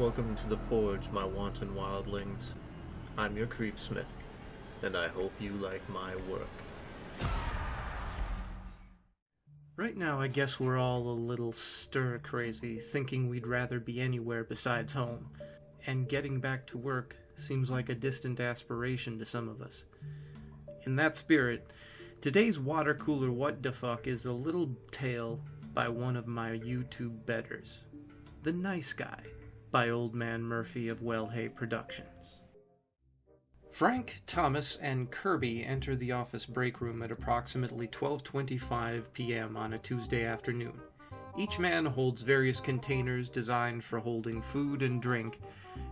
Welcome to the Forge, my wanton wildlings. I'm your creepsmith, and I hope you like my work. Right now, I guess we're all a little stir-crazy, thinking we'd rather be anywhere besides home, and getting back to work seems like a distant aspiration to some of us. In that spirit, today's water cooler what the fuck is a little tale by one of my YouTube betters. The Nice Guy, by Old Man Murphy of Wellhey Productions. Frank, Thomas, and Kirby enter the office break room at approximately 12:25 p.m. on a Tuesday afternoon. Each man holds various containers designed for holding food and drink,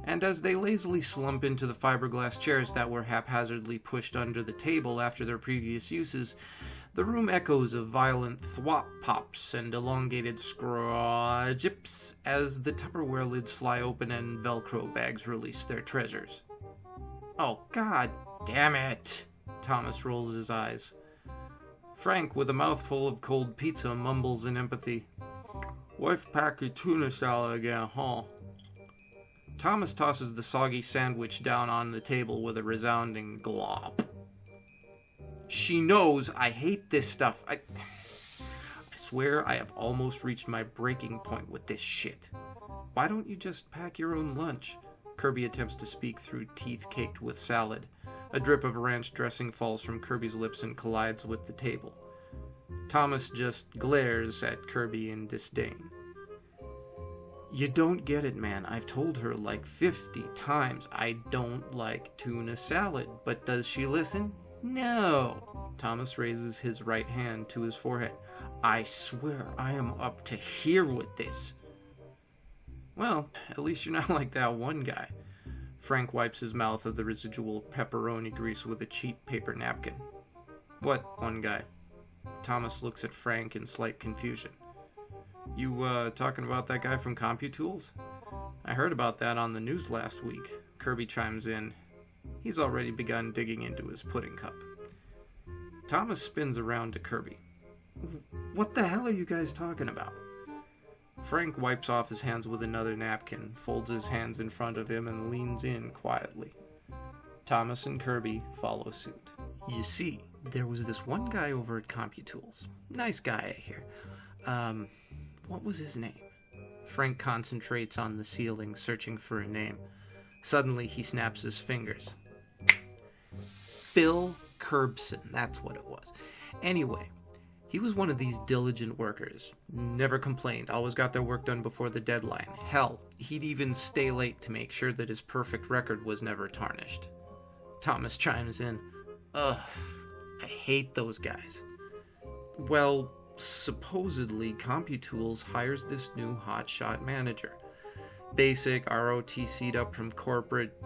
and as they lazily slump into the fiberglass chairs that were haphazardly pushed under the table after their previous uses, the room echoes of violent thwop pops and elongated scroogips as the Tupperware lids fly open and Velcro bags release their treasures. "Oh, god damn it!" Thomas rolls his eyes. Frank, with a mouthful of cold pizza, mumbles in empathy, "Wife packed your tuna salad again, huh?" Thomas tosses the soggy sandwich down on the table with a resounding glop. "She knows I hate this stuff. I swear I have almost reached my breaking point with this shit. Why don't you just pack your own lunch?" Kirby attempts to speak through teeth caked with salad. A drip of ranch dressing falls from Kirby's lips and collides with the table. Thomas just glares at Kirby in disdain. "You don't get it, man. I've told her like 50 times I don't like tuna salad, but does she listen? No." Thomas raises his right hand to his forehead. "I swear I am up to here with this." "Well, at least you're not like that one guy." Frank wipes his mouth of the residual pepperoni grease with a cheap paper napkin. "What one guy?" Thomas looks at Frank in slight confusion. You, talking about that guy from CompuTools? I heard about that on the news last week." Kirby chimes in. He's already begun digging into his pudding cup. Thomas spins around to Kirby. "What the hell are you guys talking about?" Frank wipes off his hands with another napkin, folds his hands in front of him, and leans in quietly. Thomas and Kirby follow suit. "You see, there was this one guy over at CompuTools. Nice guy, I hear. What was his name?" Frank concentrates on the ceiling, searching for a name. Suddenly, he snaps his fingers. Phil Curbson, that's what it was. Anyway, he was one of these diligent workers. Never complained, always got their work done before the deadline. Hell, he'd even stay late to make sure that his perfect record was never tarnished. Thomas chimes in. "Ugh, I hate those guys." "Well, supposedly CompuTools hires this new hotshot manager. Basic, ROTC'd up from corporate,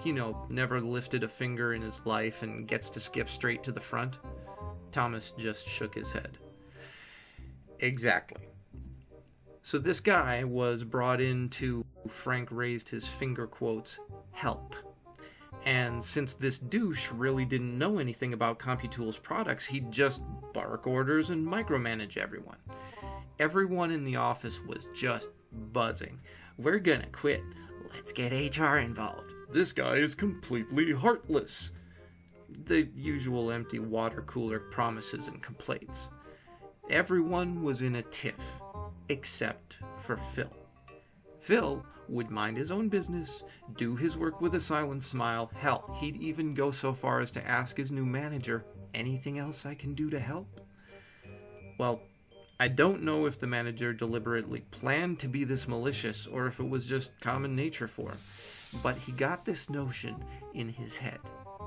never lifted a finger in his life and gets to skip straight to the front." Thomas just shook his head. "Exactly. So this guy was brought in to," Frank raised his finger quotes, "help. And since this douche really didn't know anything about CompuTools products, he'd just bark orders and micromanage everyone. Everyone in the office was just buzzing. We're gonna quit. Let's get HR involved. This guy is completely heartless." The usual empty water cooler promises and complaints. Everyone was in a tiff, except for Phil. Phil would mind his own business, do his work with a silent smile. Hell, he'd even go so far as to ask his new manager, "Anything else I can do to help?" Well, I don't know if the manager deliberately planned to be this malicious or if it was just common nature for him, but he got this notion in his head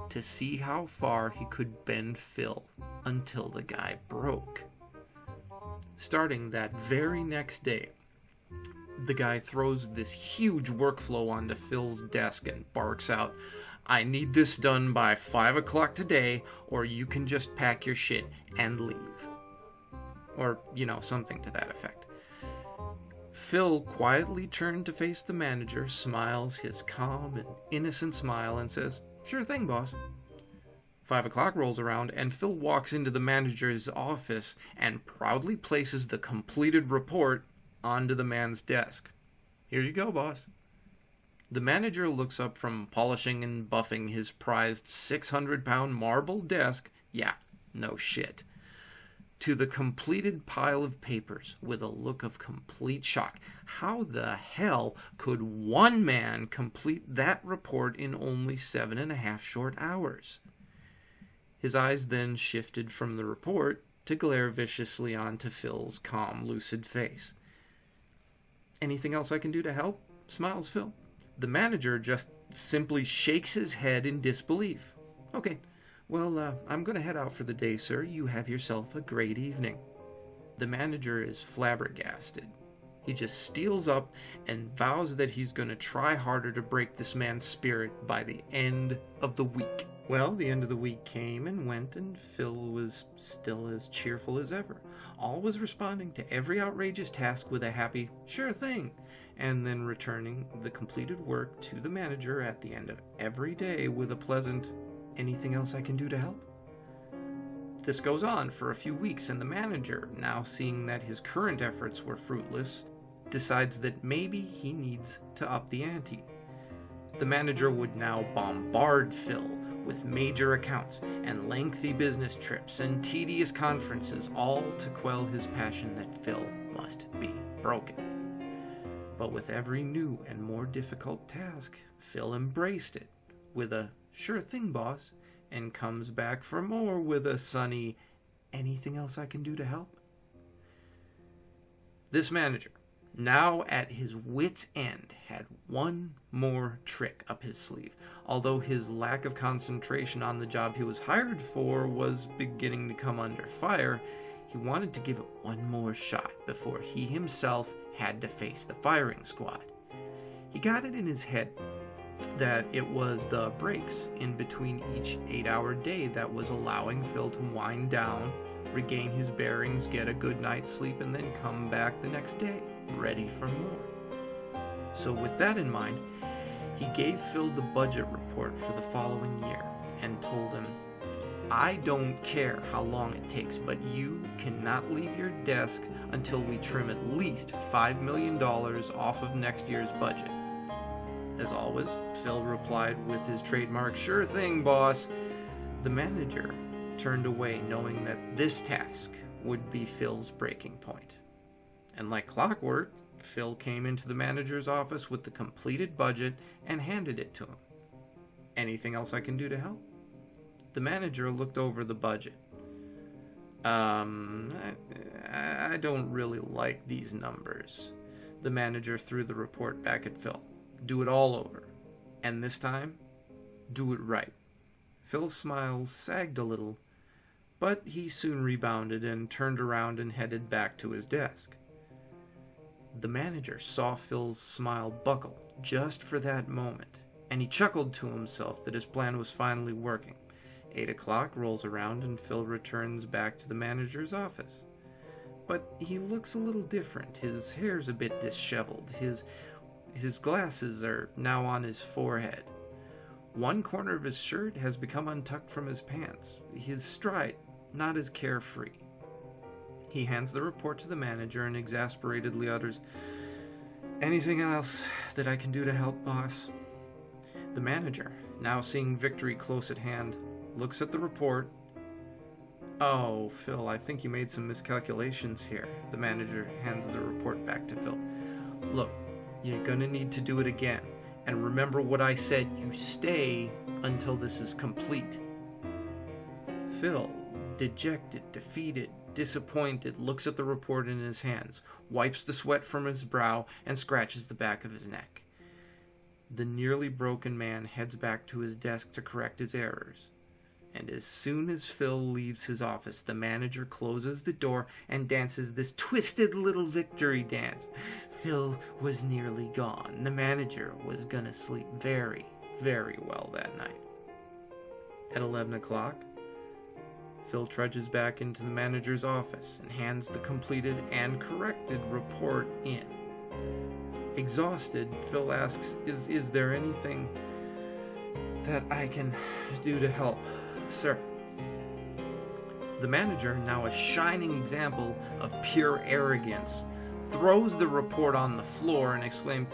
to see how far he could bend Phil until the guy broke. Starting that very next day, the guy throws this huge workflow onto Phil's desk and barks out, "I need this done by 5 o'clock today, or you can just pack your shit and leave." Or, something to that effect. Phil quietly turned to face the manager, smiles his calm and innocent smile, and says, "Sure thing, boss." 5 o'clock rolls around, and Phil walks into the manager's office and proudly places the completed report onto the man's desk. "Here you go, boss." The manager looks up from polishing and buffing his prized 600-pound marble desk, yeah, no shit, to the completed pile of papers with a look of complete shock. How the hell could one man complete that report in only 7.5 short hours? His eyes then shifted from the report to glare viciously onto Phil's calm, lucid face. "Anything else I can do to help?" smiles Phil. The manager just simply shakes his head in disbelief. "Okay, well, I'm going to head out for the day, sir. You have yourself a great evening." The manager is flabbergasted. He just steals up and vows that he's going to try harder to break this man's spirit by the end of the week. Well, the end of the week came and went, and Phil was still as cheerful as ever, always responding to every outrageous task with a happy, "Sure thing," and then returning the completed work to the manager at the end of every day with a pleasant, "Anything else I can do to help?" This goes on for a few weeks, and the manager, now seeing that his current efforts were fruitless, decides that maybe he needs to up the ante. The manager would now bombard Phil with major accounts and lengthy business trips and tedious conferences, all to quell his passion that Phil must be broken. But with every new and more difficult task, Phil embraced it with a "Sure thing, boss," and comes back for more with a sunny, "Anything else I can do to help?" This manager, now at his wit's end, had one more trick up his sleeve. Although his lack of concentration on the job he was hired for was beginning to come under fire, he wanted to give it one more shot before he himself had to face the firing squad. He got it in his head that it was the breaks in between each 8-hour day that was allowing Phil to wind down, regain his bearings, get a good night's sleep, and then come back the next day, ready for more. So with that in mind, he gave Phil the budget report for the following year and told him, "I don't care how long it takes, but you cannot leave your desk until we trim at least $5 million off of next year's budget." As always, Phil replied with his trademark, "Sure thing, boss." The manager turned away, knowing that this task would be Phil's breaking point. And like clockwork, Phil came into the manager's office with the completed budget and handed it to him. "Anything else I can do to help?" The manager looked over the budget. I don't really like these numbers." The manager threw the report back at Phil. "Do it all over. And this time, do it right." Phil's smile sagged a little, but he soon rebounded and turned around and headed back to his desk. The manager saw Phil's smile buckle just for that moment, and he chuckled to himself that his plan was finally working. 8 o'clock rolls around and Phil returns back to the manager's office. But he looks a little different. His hair's a bit disheveled. His glasses are now on his forehead. One corner of his shirt has become untucked from his pants. His stride not as carefree. He hands the report to the manager and exasperatedly utters, "Anything else that I can do to help, boss?" The manager, now seeing victory close at hand, looks at the report. "Oh, Phil, I think you made some miscalculations here." The manager hands the report back to Phil. "Look, you're gonna need to do it again. And remember what I said, you stay until this is complete." Phil, dejected, defeated, disappointed, looks at the report in his hands, wipes the sweat from his brow, and scratches the back of his neck. The nearly broken man heads back to his desk to correct his errors. And as soon as Phil leaves his office, the manager closes the door and dances this twisted little victory dance. Phil was nearly gone. The manager was gonna sleep very, very well that night. At 11 o'clock, Phil trudges back into the manager's office and hands the completed and corrected report in. Exhausted, Phil asks, Is there anything that I can do to help, sir?" The manager, now a shining example of pure arrogance, throws the report on the floor and exclaimed,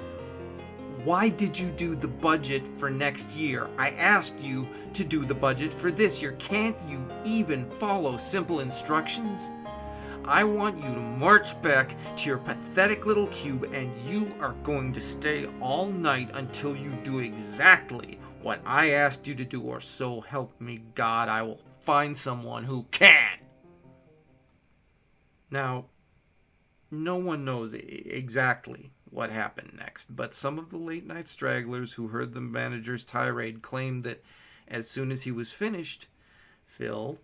Why did you do the budget for next year? I asked you to do the budget for this year. Can't you even follow simple instructions? I want you to march back to your pathetic little cube, and you are going to stay all night until you do exactly what I asked you to do, or so help me God, I will find someone who can. Now, no one knows exactly what happened next, but some of the late-night stragglers who heard the manager's tirade claimed that as soon as he was finished, Phil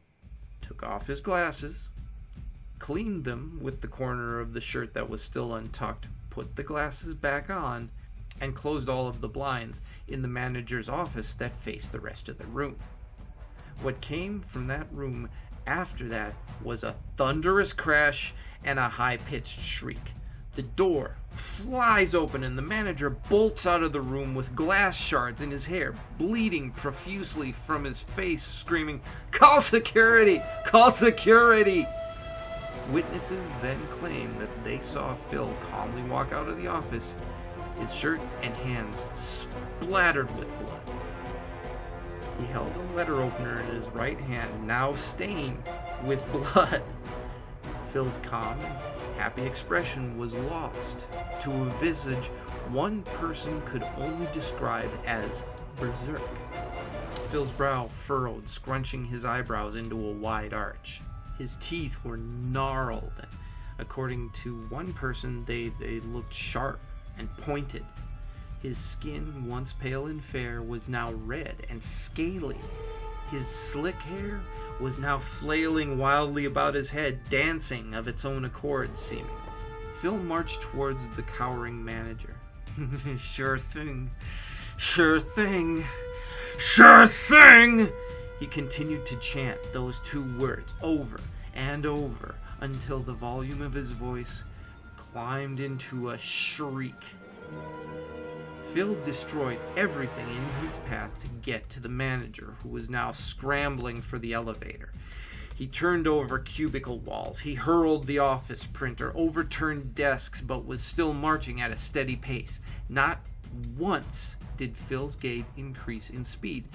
took off his glasses, cleaned them with the corner of the shirt that was still untucked, put the glasses back on, and closed all of the blinds in the manager's office that faced the rest of the room. What came from that room after that was a thunderous crash and a high-pitched shriek. The door flies open and the manager bolts out of the room with glass shards in his hair, bleeding profusely from his face, screaming, "Call security! Call security!" Witnesses then claim that they saw Phil calmly walk out of the office, his shirt and hands splattered with blood. He held a letter opener in his right hand, now stained with blood. Phil's calm and happy expression was lost to a visage one person could only describe as berserk. Phil's brow furrowed, scrunching his eyebrows into a wide arch. His teeth were gnarled, and according to one person, they looked sharp and pointed. His skin, once pale and fair, was now red and scaly. His slick hair was now flailing wildly about his head, dancing of its own accord, seemingly. Phil marched towards the cowering manager. Sure thing. Sure thing. Sure thing! He continued to chant those two words over and over until the volume of his voice climbed into a shriek. Phil destroyed everything in his path to get to the manager, who was now scrambling for the elevator. He turned over cubicle walls, he hurled the office printer, overturned desks, but was still marching at a steady pace. Not once did Phil's gait increase in speed.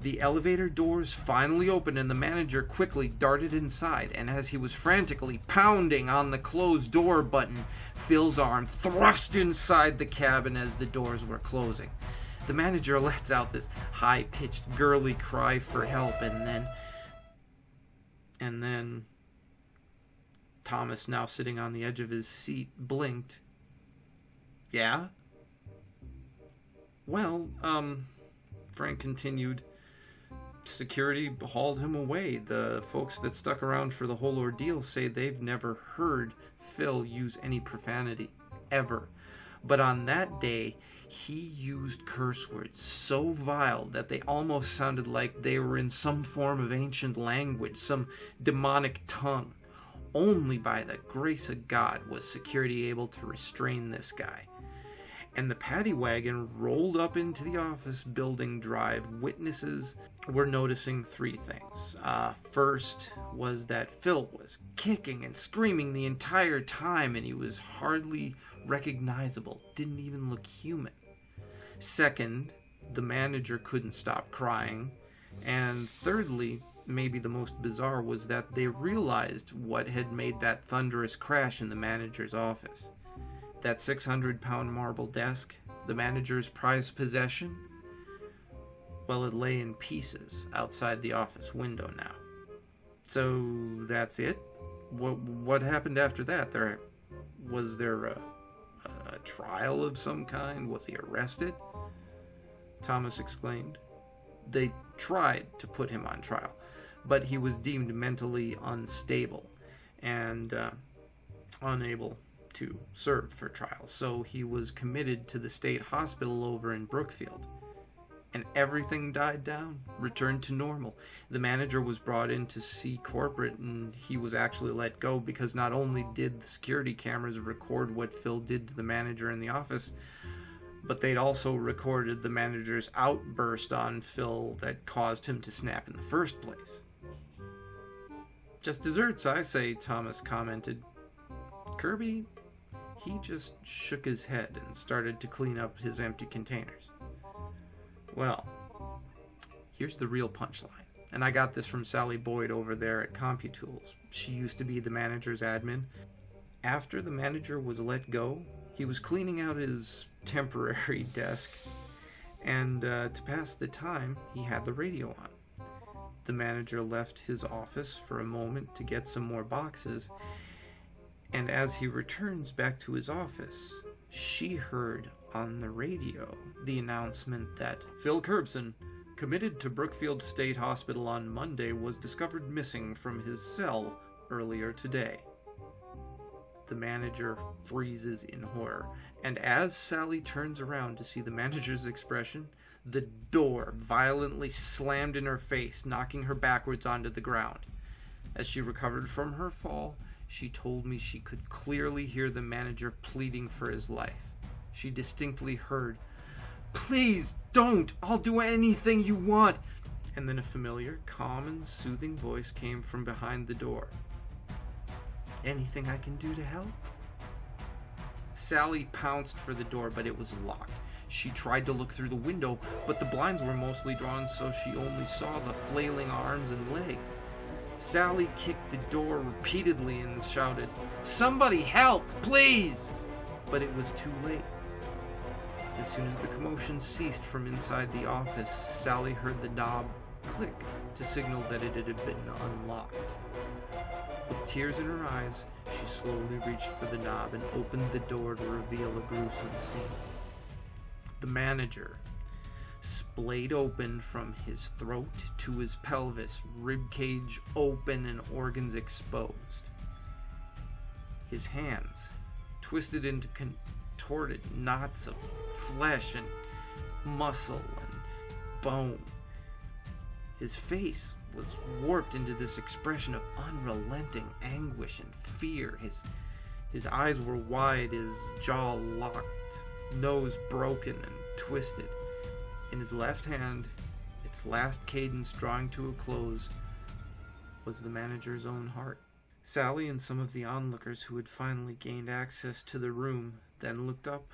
The elevator doors finally opened and the manager quickly darted inside, and as he was frantically pounding on the closed door button, Phil's arm thrust inside the cabin as the doors were closing. The manager lets out this high-pitched, girly cry for help, and then Thomas, now sitting on the edge of his seat, blinked. "Yeah?" "Well, Frank continued. Security hauled him away. The folks that stuck around for the whole ordeal say they've never heard Phil use any profanity, ever. But on that day, he used curse words so vile that they almost sounded like they were in some form of ancient language, some demonic tongue. Only by the grace of God was security able to restrain this guy." And the paddy wagon rolled up into the office building drive. Witnesses were noticing three things. First was that Phil was kicking and screaming the entire time, and he was hardly recognizable, didn't even look human. Second, the manager couldn't stop crying. And thirdly, maybe the most bizarre, was that they realized what had made that thunderous crash in the manager's office. That 600-pound marble desk, the manager's prized possession, well, it lay in pieces outside the office window now. So that's it? What happened after that? Was there a trial of some kind? Was he arrested? Thomas exclaimed. They tried to put him on trial, but he was deemed mentally unstable and unable to serve for trial, so he was committed to the state hospital over in Brookfield. And everything died down, returned to normal. The manager was brought in to see corporate, and he was actually let go because not only did the security cameras record what Phil did to the manager in the office, but they'd also recorded the manager's outburst on Phil that caused him to snap in the first place. "Just desserts, I say," Thomas commented. "Kirby, he just shook his head and started to clean up his empty containers. Well, here's the real punchline. And I got this from Sally Boyd over there at CompuTools. She used to be the manager's admin. After the manager was let go, he was cleaning out his temporary desk, and to pass the time, he had the radio on. The manager left his office for a moment to get some more boxes, and as he returns back to his office, she heard on the radio the announcement that Phil Curbson, committed to Brookfield State Hospital on Monday, was discovered missing from his cell earlier today. The manager freezes in horror, and as Sally turns around to see the manager's expression, the door violently slammed in her face, knocking her backwards onto the ground. As she recovered from her fall, she told me she could clearly hear the manager pleading for his life. She distinctly heard, "Please, don't! I'll do anything you want!" And then a familiar, calm and soothing voice came from behind the door. "Anything I can do to help?" Sally pounced for the door, but it was locked. She tried to look through the window, but the blinds were mostly drawn, so she only saw the flailing arms and legs. Sally kicked the door repeatedly and shouted, "Somebody help, please!" But it was too late. As soon as the commotion ceased from inside the office, Sally heard the knob click to signal that it had been unlocked. With tears in her eyes, she slowly reached for the knob and opened the door to reveal a gruesome scene. The manager, splayed open from his throat to his pelvis, ribcage open and organs exposed. His hands twisted into contorted knots of flesh and muscle and bone. His face was warped into this expression of unrelenting anguish and fear. His eyes were wide, his jaw locked, nose broken and twisted. In his left hand, its last cadence drawing to a close, was the manager's own heart. Sally and some of the onlookers who had finally gained access to the room then looked up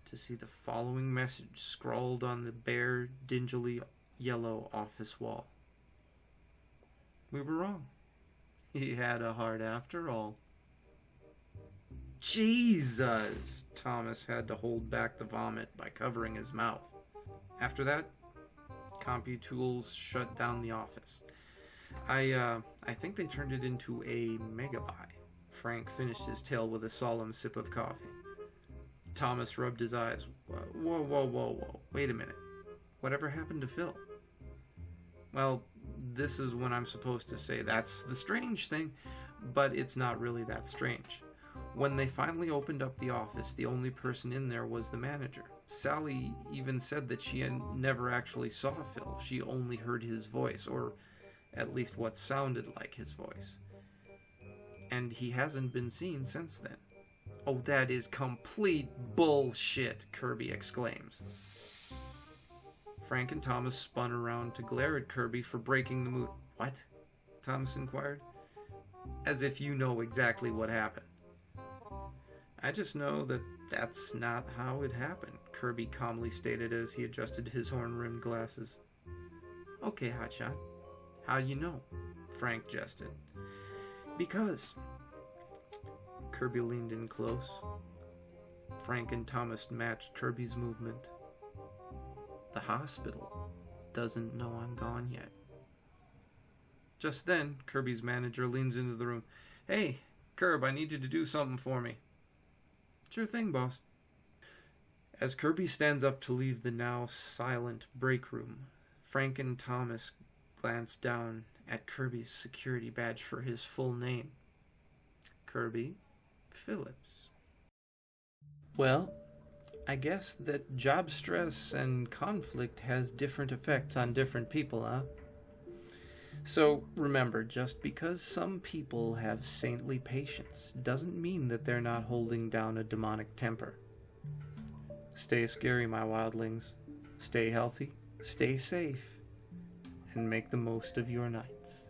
to see the following message scrawled on the bare, dingily yellow office wall. "We were wrong. He had a heart after all." Jesus! Thomas had to hold back the vomit by covering his mouth. After that, CompuTools shut down the office. I think they turned it into a megabuy. Frank finished his tale with a solemn sip of coffee. Thomas rubbed his eyes. Whoa. Wait a minute. Whatever happened to Phil? Well, this is when I'm supposed to say that's the strange thing, but it's not really that strange. When they finally opened up the office, the only person in there was the manager. Sally even said that she had never actually saw Phil. She only heard his voice, or at least what sounded like his voice. And he hasn't been seen since then. "Oh, that is complete bullshit," Kirby exclaims. Frank and Thomas spun around to glare at Kirby for breaking the mood. "What?" Thomas inquired. "As if you know exactly what happened." "I just know that that's not how it happened," Kirby calmly stated as he adjusted his horn-rimmed glasses. "Okay, hotshot. How do you know?" Frank jested. "Because..." Kirby leaned in close. Frank and Thomas matched Kirby's movement. "The hospital doesn't know I'm gone yet." Just then, Kirby's manager leans into the room. "Hey, Kirby, I need you to do something for me." "Sure thing, boss." As Kirby stands up to leave the now silent break room, Frank and Thomas glance down at Kirby's security badge for his full name. Kirby Phillips. Well, I guess that job stress and conflict has different effects on different people, huh? So remember, just because some people have saintly patience doesn't mean that they're not holding down a demonic temper. Stay scary, my wildlings. Stay healthy, stay safe, and make the most of your nights.